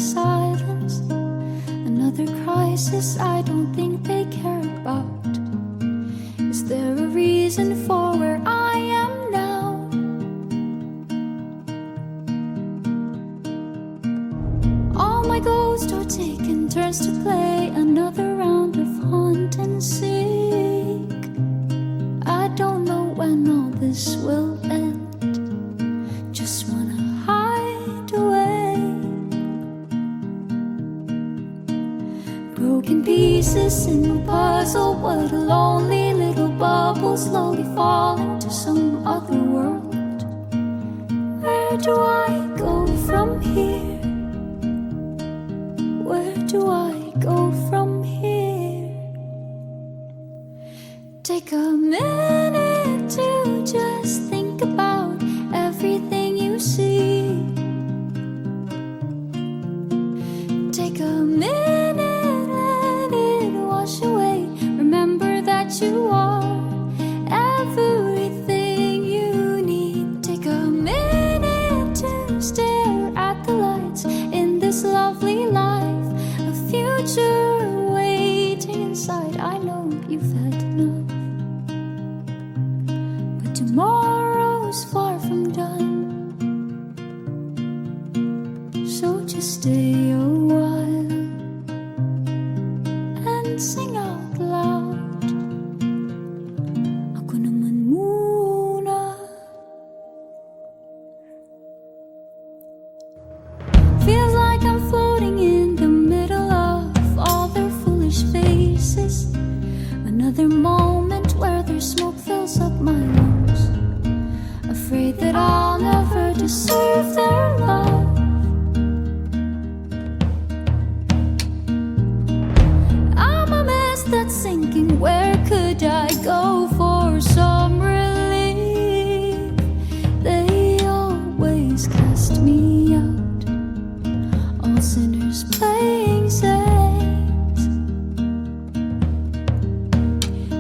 silence. Another crisis I don't think they care about. Is there a reason for where I am now? All my ghosts are taking turns to play another round of hunt and seek. I don't know when all this will end. Just wanna hide away. Broken pieces in a puzzle. What a lonely little bubble, slowly falling to some other world. Where do I go from here? Where do I go from here? Take a minute to just think about everything you see. Take a minute, let it wash away. Remember that you are everything you need. Take a minute to stare at the lights in this lovely life. A future waiting inside. I know you've had enough, but tomorrow's far from done. So just stay a while and sing out loud. Ako naman muna. Feels like I'm floating in the middle of all their foolish faces. Another moment where their smoke fills up my lungs. Afraid that I'll never deserve their love. I'm a mess that's sinking. Where could I go for some relief? They always cast me out, all sinners playing saints.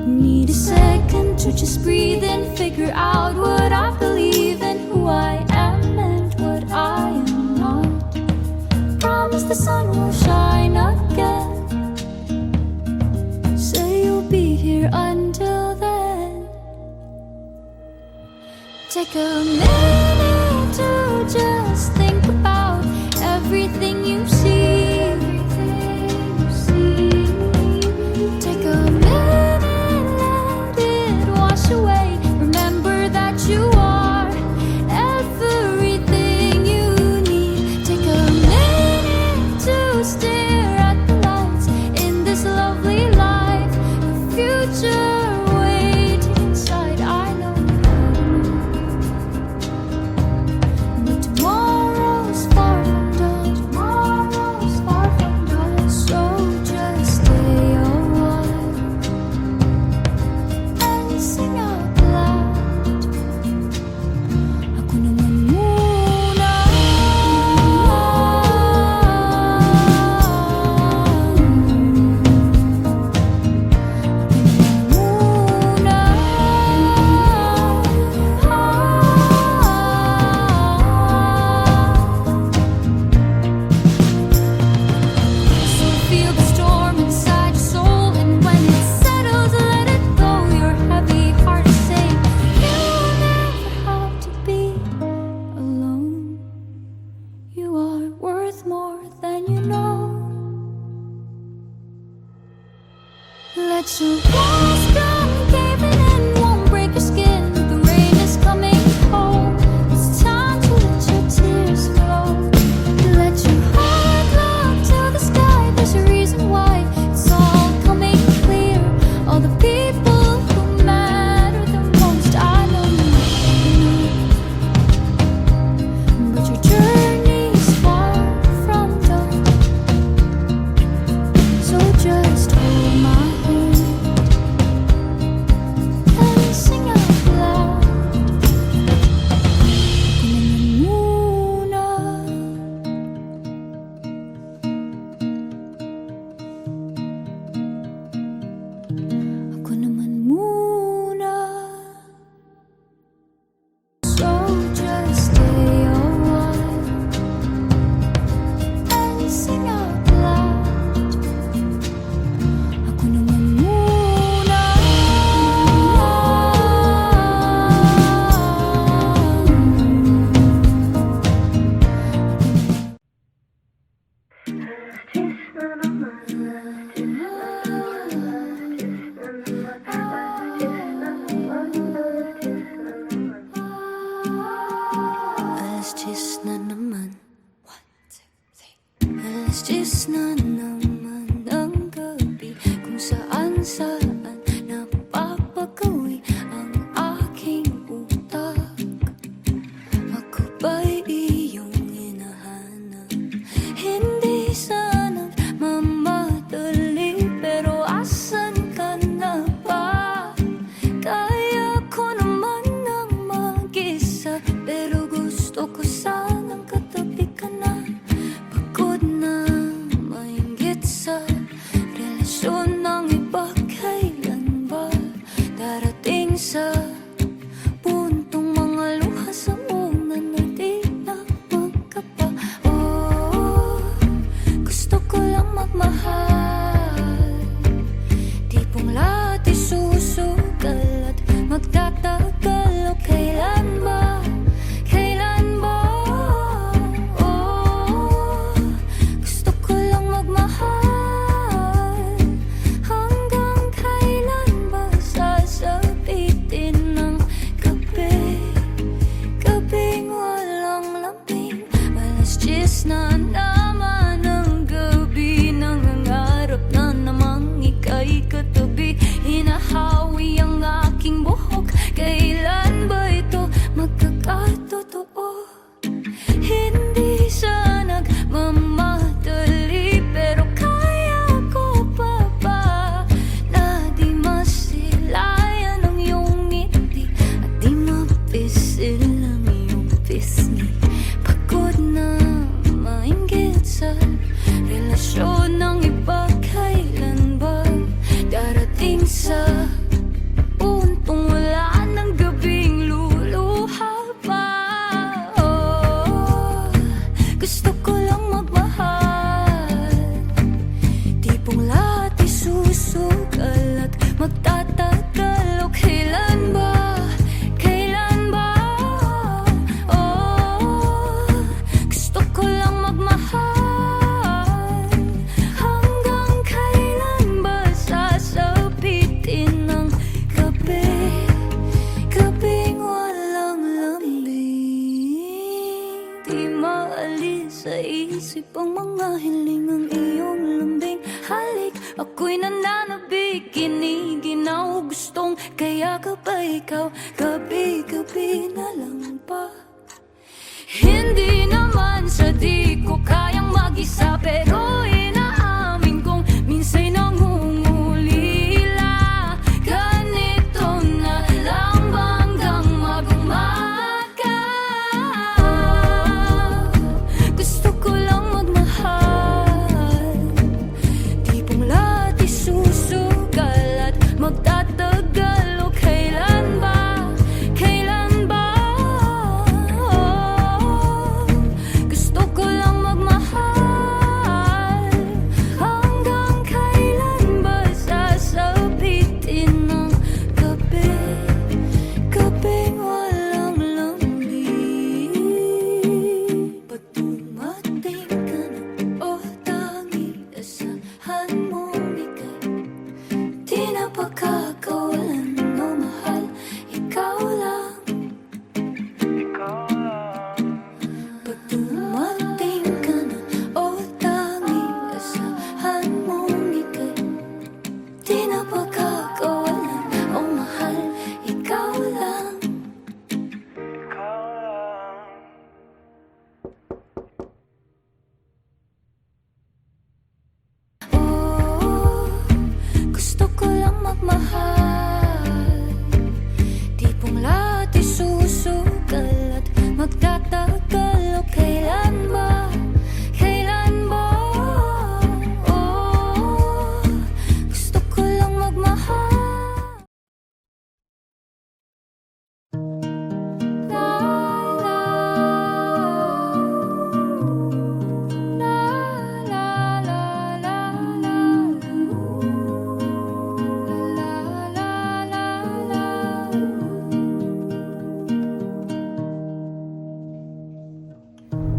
Need a second to just breathe and figure out what I believe and who I am and what I am not. Promise the sun will shine again. Say you'll be here until then. Take a minute to just think about everything you see. Take a minute, let it wash away. Remember that you are everything you need. Take a minute to stare at the lights in this lovely life. The future waiting inside. I know you've had enough, Pagdating sa puntong mga luha sa ungan na di na magkapa. Oh, gusto ko lang magmahal, tipong lahat isusugal at magtatagal. O kailan ba? Kailan ba? Oh, gusto ko lang magmahal. Hanggang kailan ba sasabitin ng gabi? Gabing walang lambing, alas 10 na naman ang gabi. Nangangarap na namang ika'y katabi. Hinahawi ang aking buhok, kailan ba ito magkakatotoo? Hindi siya nagmamadali, pero kaya ko pa ba na di masilayan ang iyong ngiti at di mapisil ang iyong pisngi. Pagod na mainggit sa relasyon ng iba, kailan ba darating sa puntong wala ng gabing luluha pa? Oh, gusto ko lang magmahal, tipong lahat isusugal at magtatagal. O kailan ba? Kailan ba? Oh, gusto ko lang magmahal. Hanggang kailan ba sasabitin ng gabi? Gabing walang lambing, di maalis sa isip ang mga hiling. Ang iyong lambing halik, ako'y nananabik, giniginaw, gustong kaya ka ba ikaw? Gabi-gabi na lang ba? Hindi naman sa di ko kayang mag-isa, pero inaamin kong minsa'y nangungulila. Ganito na lang ba hanggang mag-umaga? Gusto ko lang magmahal, tipong lahat isusugal at magtatagal. O kailan ba? Kailan ba? Oh, gusto ko lang magmahal. Hanggang kailan ba sasabitin ng gabi? Gabing walang lambing. Ba't dumating ka na? O tanging asahan mong ika'y di na pagkakawalan. O mahal, ikaw lang. Pag dumating ka na, o tanging asahan mong ika'y di na pagkakawalan. O mahal, ikaw lang. Oh, gusto ko lang magmahal, tipong lahat isusugal at magtatagal. O kailan ba? Kailan ba? Oh, gusto ko lang magmahal. La la la la la la la la la.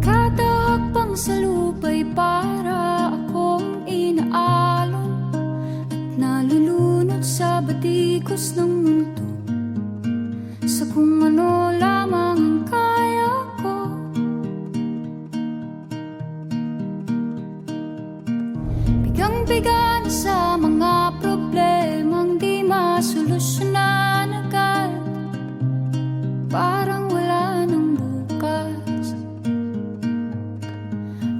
Kada hakbang sa lupa'y para akong inaalon at nalulunod sa batikos ng mundo, sa kung ano lamang ang kaya ko. Bigang-biga na sa mga problemang di masolusyonan agad, parang wala nang bukas.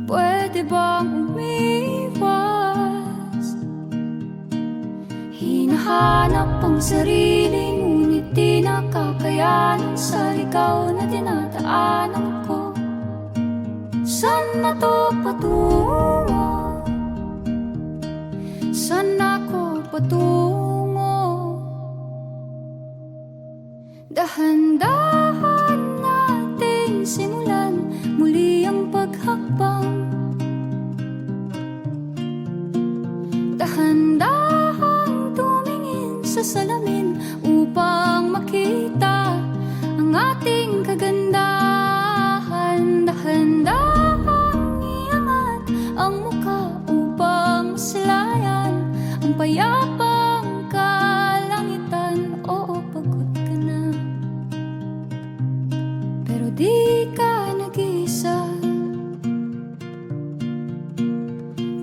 Pwede bang umiwas? Hinahanap ang sarili, ngunit di nakakayanan sa ligaw na dinadaanan ko. Saan na to patungo? Saan ako patungo? Dahan-dahan nating simulan muli ang paghakbang. Dahan-dahan tumingin sa salamin upang makita ang ating kagandahan. Dahan-dahan iangat ang mukha upang masilayan ang payapang kalangitan. Oo, pagod ka na, pero di ka nag-iisa,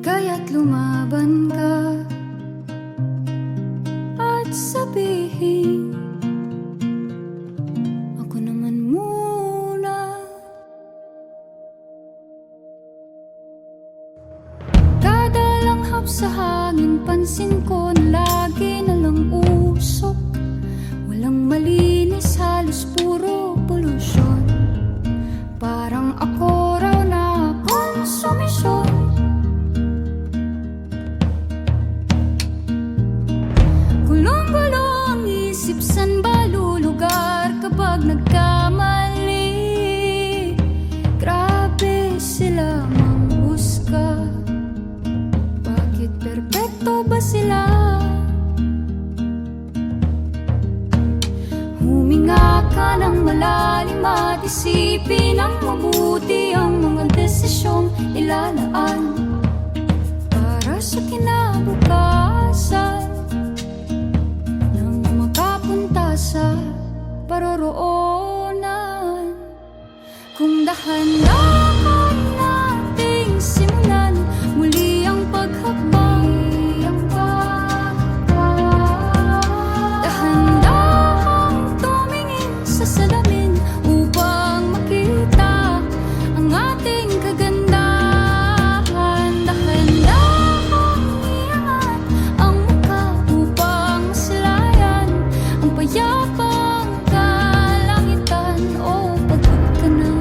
kaya't lumaban ka at sabihin, ako naman muna. Kada langhap sa hangin, pansin ko na lagi na lang usok. Walang malinis, halos puro polusyon. Parang ako raw na konsumisyon. Gulong-gulo ang isip, san ba lulugar kapag nagkamali? Grabe sila manghusga, bakit perpekto ba sila? Huminga ka ng malalim at isipin ng mabuti ang mga desisyong ilalaan para sa kinabukasan, nang makapunta sa paroroonan. Kung dahan-dahan nating simulan muli ang paghakbang. Dahan-dahan tumingin sa salamin upang makita ang ating kagandahan. Dahan-dahan iangat ang mukha upang masilayan ang payapang kalangitan. Oh, pagod ka na,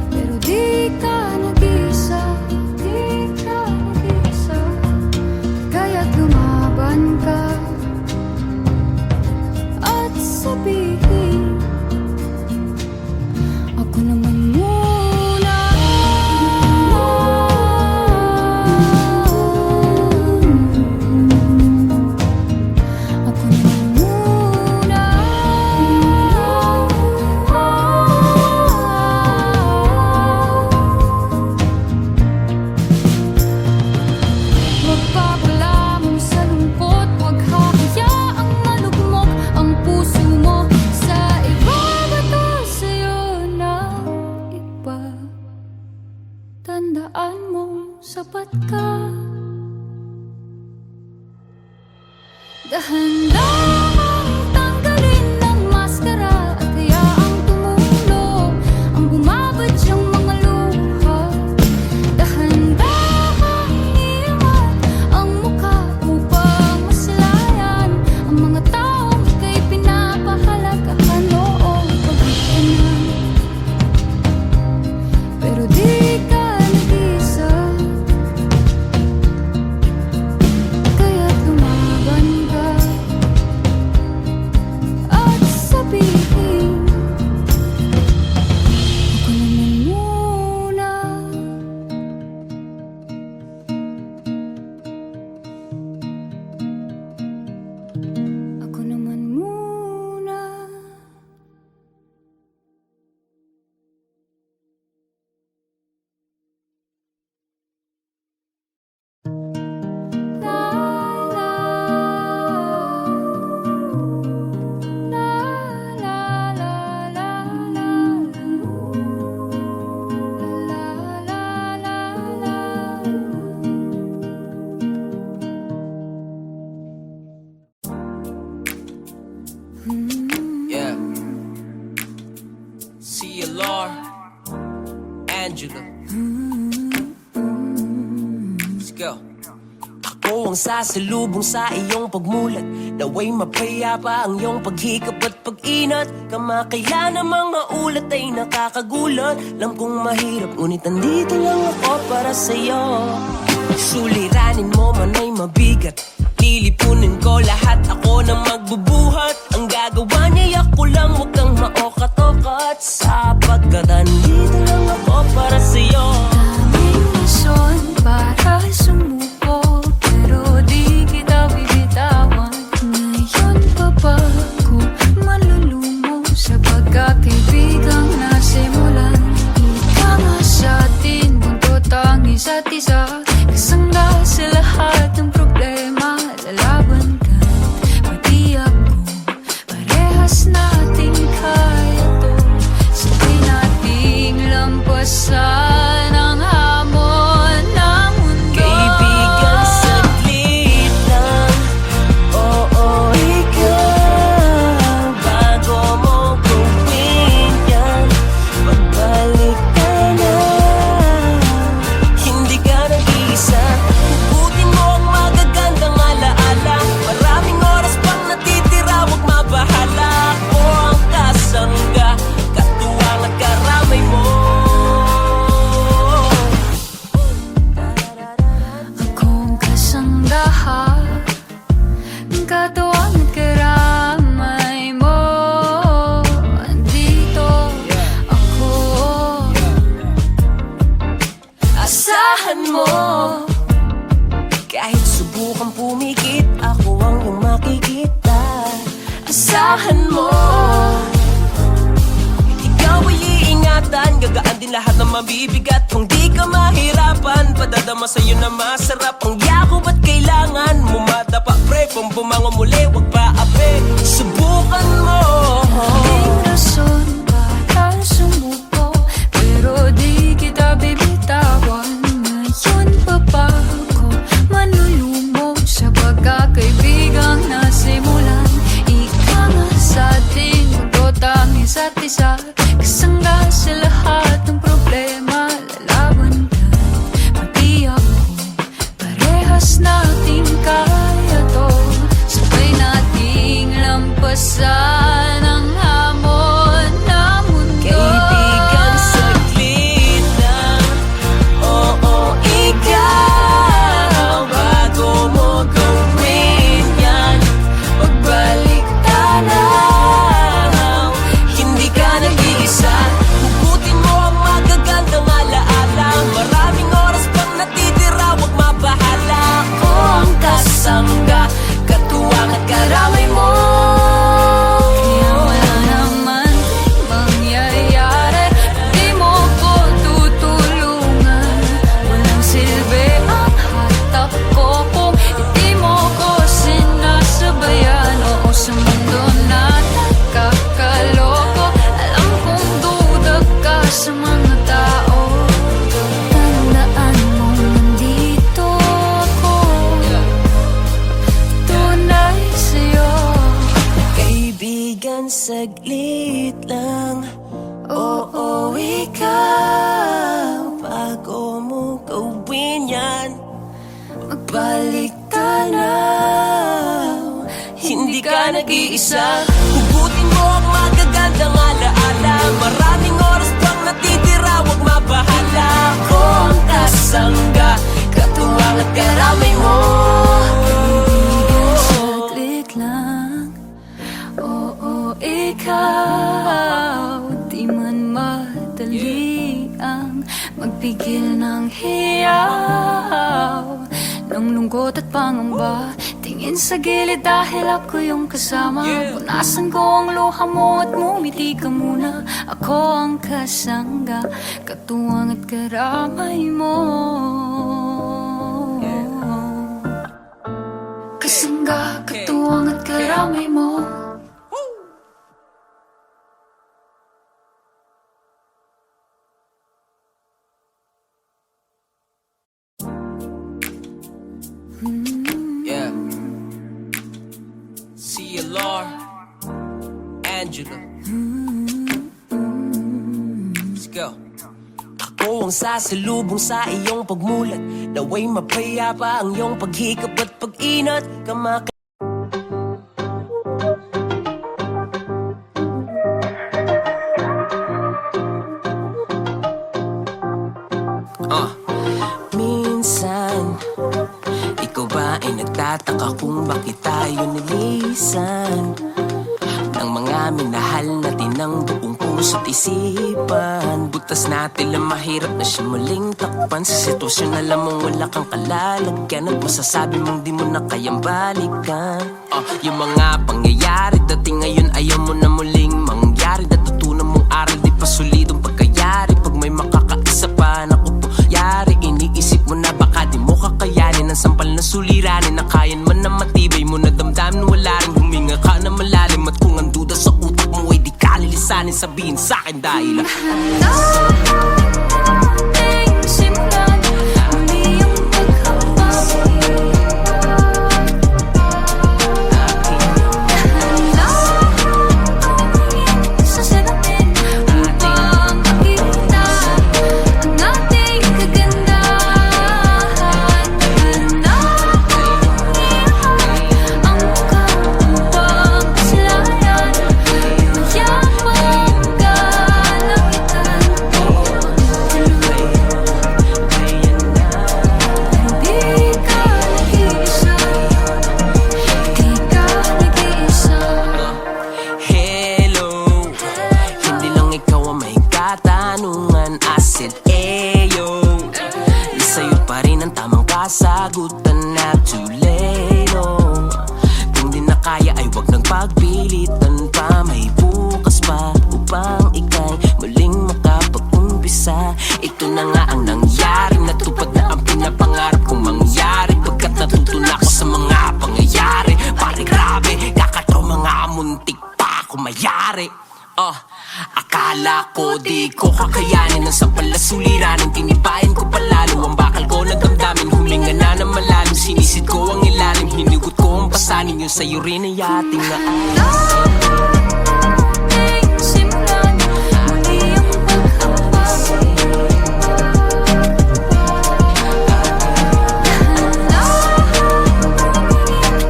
pero di ka nag-iisa, di ka nag-iisa, kaya't lumaban ka at sabihin, ako naman muna. Ako naman muna. Huwag papalamon sa lungkot, huwag hahayaang malugmok ang puso mo sa iba. Bato sa'yo ng iba, tandaan mong sapat ka. Dahan-dahan tanggalin ang maskara at hayaang tumulo ang bumabadyang mga luha. Dahan-dahan iangat ang mukha upang masilayan ang mga taong ika'y pinapahalagahan. Oo, pagod ka na, pero di ka nag-iisa, kaya't lumaban ka at sabihin, ako naman muna. Ako naman muna. La la la la la la la la la la. Yeah. CLR, Angela. Let's go. Ako ang sasalubong sa iyong pagmulat, naway mapayapa ang iyong paghikap at pag-inat. Kamakailan ang mga ulat ay nakakagulat. Alam kong mahirap, ngunit andito lang ako para sa'yo. Suliranin mo man ay mabigat, lilipunin ko lahat, ako na magbubuhat. Ang magagawa niya, yak ko lang, huwag kang maokat-okat. Sapagkat andito lang ako para sa'yo. Daming rason para sumuko, pero di kita bibitawan. Ngayon pa ba ako malulumo sa pagkakaibigang nasimulan? Ika nga sa atin, bundot ang isa't isa, kasangga sa lahat ng problema. Lalaban ka, pati ako, parehas nating kaya to. Sabay nating lampasan ang hamon ng mundo. Kaibigan, saglit lang. Oo, ikaw, bago mo gawin yan, magbalik ka na. Hindi ka nag-iisa, hugutin mo ang magagandang alaala. Maraming oras pang natitira, huwag mabahala. Ako ang kasangga, katuwang at karamay mo. Akong kasanggahan, katuwang at karamay mo. Andito ako, asahan mo. Kahit subukan pumikit, ako ang iyong makikita. Asahan mo, ikaw ay iingatan. Gagaan din lahat ng mabibigat. Kung di ka mahirapan, padadama sa'yo na masarap. Ang yakap at kailangan mumadapa, pre. Kung bumangon muli, wag pa ape. Subukan mo. Daming rason para sumuko, pero di kita bibitawan. Ngayon pa ba ako manlulumo sa pagkakaibigang nasimulan? Ika nga sa atin, bundot ang isa't isa, kasangga sa lahat ng problema. Lalaban ka, pati ako, parehas nating kaya to. Sabay nating lampasan ang hamon ng mundo. Kaibigan, saglit lang. Oo, ikaw, bago mo gawin yan, magbalik ka na. Hindi ka nag-iisa, hugutin mo ang magagandang alaala. Maraming oras pang natitira, huwag mabahala. Ako ang kasangga, katuwang at karamay mo. Kaya wala naman mangyayari, di mo ko tutulungan. Walang silbi ang hatak ko kung hindi mo ko sinasabayan. Oo, sa mundo na nakakaloko, alam kong duda ka sa mga tao. Tandaan mo, nandito ako, tunay sa'yo. Kaibigan, saglit lang. Oo, ikaw, bago mo gawin yan, magbalik ka na. Hindi ka nag-iisa, hugutin mo ang magagandang alaala. Maraming oras pang natitira, huwag mabahala. Ako ang kasangga, katuwang at karamay mo. Kaibigan, saglit lang. Oo, ikaw, di man madali ang magpigil ng hiyaw ng lungkot at pangamba. Tingin sa gilid dahil ako yung kasama. Punasan ko ang luha mo at ngumiti ka muna. Ako ang kasangga, katuwang at karamay mo. Kasangga, katuwang at karamay mo. Yeah. See you, Laura, Angela. Let's go. Ako ang sasalubong sa iyong pagmulat, naway mapayapa ang iyong paghikap at pag-inat. Minsan, ikaw ba ay nagtataka kung bakit tayo nilisan? mga minahal natin ng buong puso't isipan. Butas natin lang mahirap na siya muling takpan. Sa sitwasyon alam mong wala kang kalalagyan at masasabi mong di mo na kayang balikan. Yung mga pangyayari dating ngayon ayaw mo na muling mangyari. Natutunan mong aral di pa solidong pagkayari. Pag may makakaisa pa naku po yari, iniisip mo na baka di mo kakayanin ang sampal na suliranin. Nakayan man na matibay mo na damdamin wala rin. Huminga ka na malalim at kung ang duda sa utak mo ay di ka lilisanin. Sabihin sa'kin dahil simulan muli ang paghabang. Sa salamin upang makita ang ating kagandahan. Ang mukha upang kasalayan. Mayamang kalangitan po ang tuloy. Hindi ka nag-iisa. Hindi ka nag-iisa. hello, hindi lang ikaw ang may katanungan. I said eyo, sa'yo pa rin ang tamang kasagutan. Not too late, oh. Kung di na kaya ay wag nang pagpilitan pa. May bukas pa upang ika'y muling makapag-umpisa. Ito na nga ang nangyari, natupad na ang pinapangarap kong mangyari. Pagkat natuto na ako sa mga pangyayari. Pare grabe, kakataw mga muntik pa ako mayari. Akala ko di ko kakayanin ang sampal na suliranin. Tinipayan ko palalo ang bakal ko na damdamin. Huminga na ng malalim, sinisid ko ang ilalim. Hinugot ko ang pasanin yung sa'yo rin ay ating Simulan muli ang paghabang.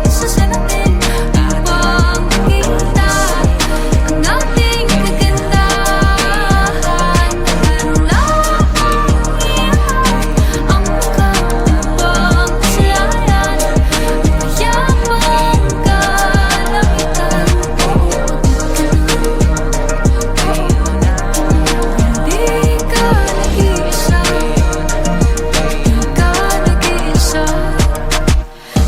Sa salamin upang makita ang ating kagandahan. Ang mukha upang kasalayan. Mayamang kalangitan po ang hindi ka nag-iisa. Hindi ka nag-iisa.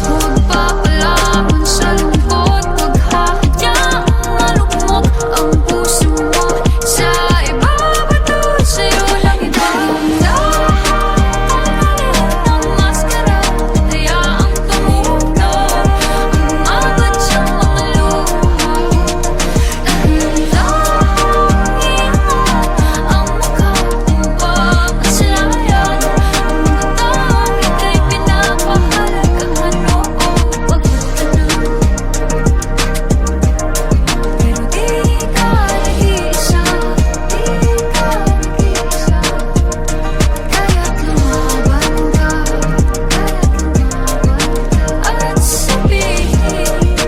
Huwag papalaman sa lungkot. Huwag hahadyang malugmok ang puso mo sa iba. Bato sa'yo lang iba. Ang maskara, hayaang tumunog ang mga badyang mga luha. Ang mukha upang kasalayan. Ang taong ika'y pinapahalagahan. Oo, wag mo tanong. Pero di ka nag-iisa. Di ka nag-iisa. Kaya't lumaban ka. At sabihin ako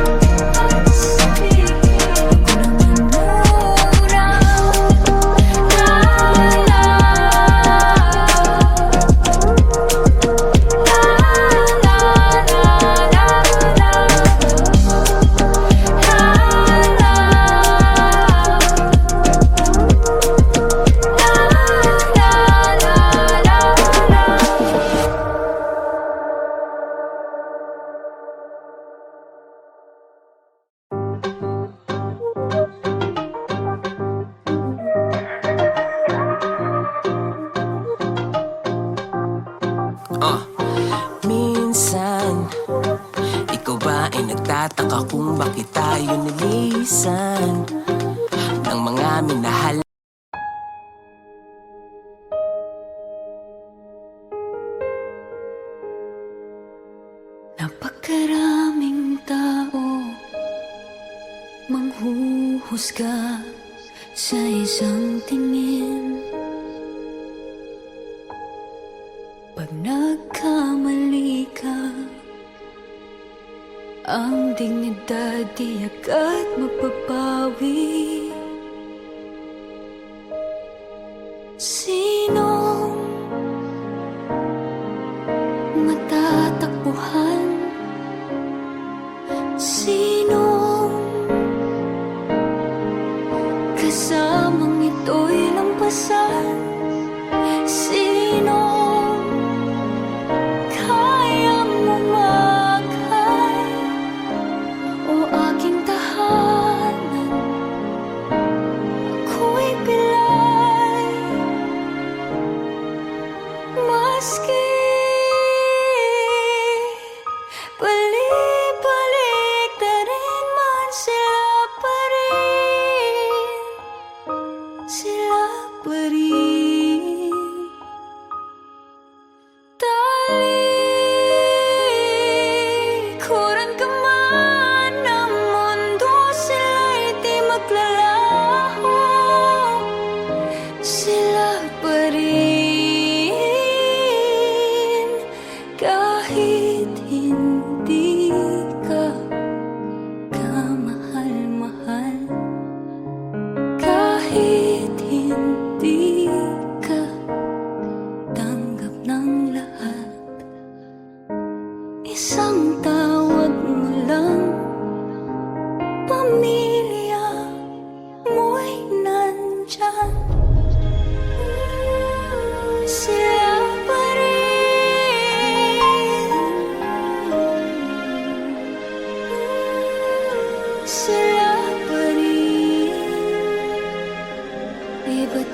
naman muna. Minsan, ikaw ba ay nagtataka kung bakit tayo nilisan ng mga minahal? Napakaraming tao manghuhusga sa isang tingin. Pag nagkamali ka, ang dignidad di agad mapapawi. Sinong matatakbuhan? Sinong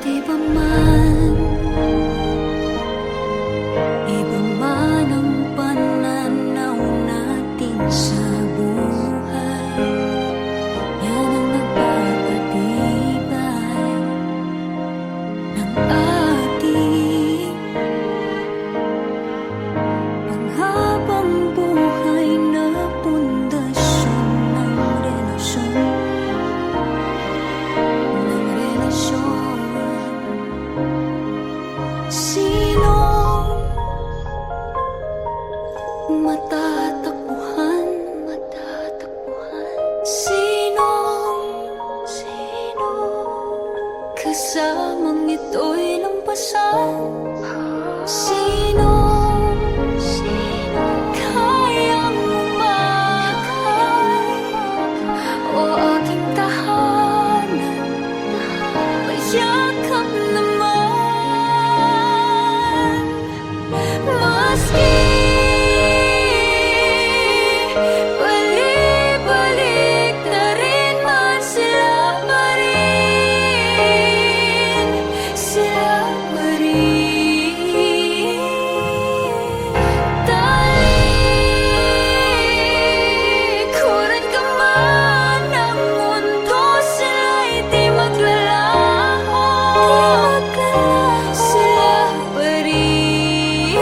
Di ba man iba man ang pananaw natin sa buhay, yan ang nagpapatibay ng ating panghabang buhay na pundasyon ng relasyon. Sinong matatakbuhan? Sinong kasamang ito'y lampasan? Sinong kayang umakay o aking tahanan? Payakap naman, maski balik-balik na rin man, sila pa rin, sila pa rin. Talikuran ka man ng mundo, sila'y di maglalaho, sila pa rin.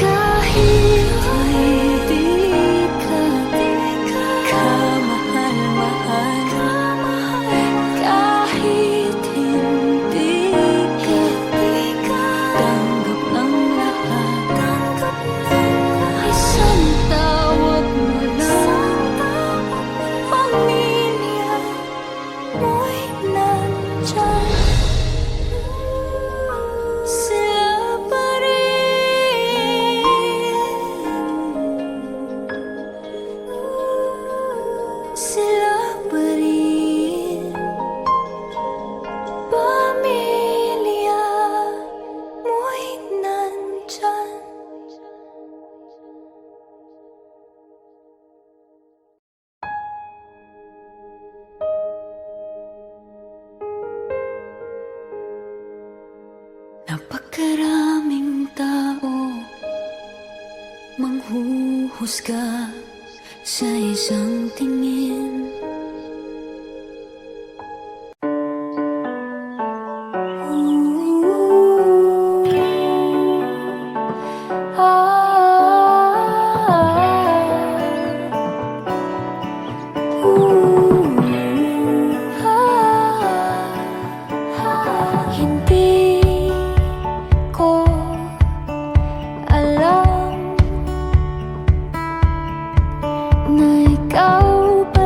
Kahit hindi ka kamahal-mahal, kahit hindi ka tanggap ng lahat, isang tawag mo lang, pamilya mo'y nandyan. Sila pa rin, sila pa rin. Pamilya mo'y nandyan. Napakaraming tao manghuhusga sa isang tingin. Hindi ko alam na ikaw ba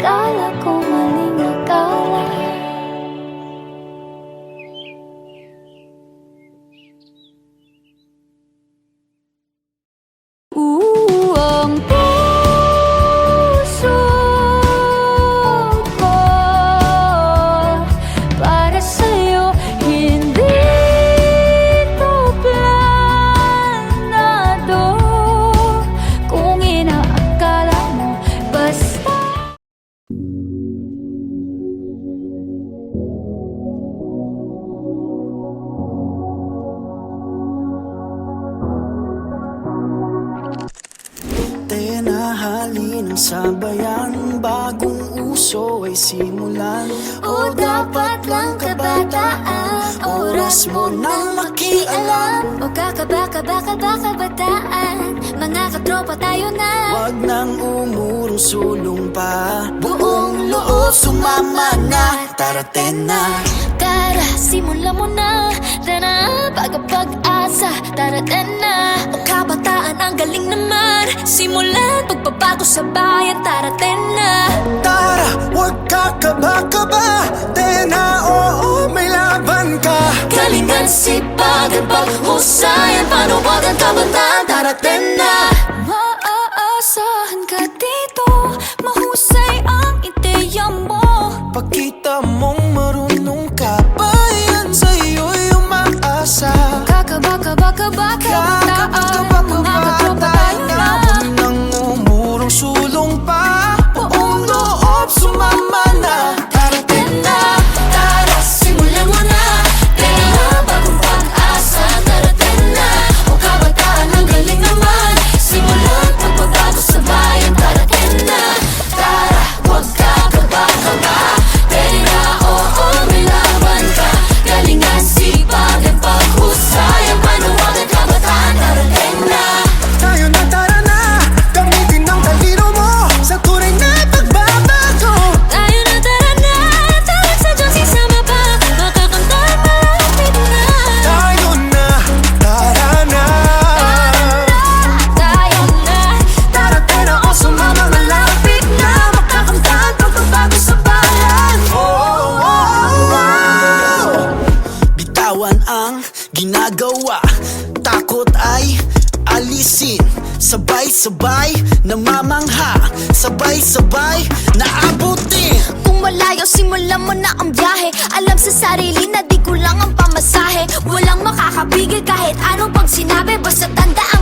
Akala ko maling akala. Ang puso ko para sa'yo, hindi to planado. Kung inaakala mo, basta Tenahali ng sabayan, bagong uso ay simulan. o dapat lang kabataan, oras mo nang makialam. O kabataan, mga katropa tayo na. Wag nang umurong sulong pa, buong loob sumama na. Tara Tena, Tara, simulan mo na. Tara, bago pag-asa. Tara, na. O kabataan, ang galing naman. Simulan, pagbabago sa bayan. Tara, na. tara, wag kakaba-kaba. Tena, oo, may laban ka. Galingan, sipagan, paghusayan, panawagan, kabataan. Tara, na. Maaasahan ka dito. Mahusay ang ideya mo. Pakita mong marunong ka, bayan sa'yo'y umaasa. Kabataan, mga katropa tayo na. Wag nang umurong sulong pa, buong loob sumama na. Tara, tara, simulan mo na. Tara, bagong pag-asa. Tara, o kabataan, ang galing naman. Simulan, pagbabago sa bayan. Tara, tara, huwag kakaba-kaba. Tara, oo, may laban ka. Galingan, sipagan, paghusayan, panawagan, kabataan. Tara, Tayo na, tara na, gamitin ang talino mo sa tunay na pagbabago. tayo na, tara na. Tawag sa Diyos, isama pa. Makakanta, malapit na. Tayo na, tara na. Tayo na. Tara Tena, o sumama, malapit na. Makakanta ang pagbabago sa bayan. Bitawan ang ginagawa, takot ay alisin. Sabay-sabay namamangha, sabay-sabay naabutin. Kung malayo, simulan mo na ang biyahe. Alam sa sarili na di kulang ang pamasahe. Walang makakapigil kahit anong pag sinabi. Basta tandaan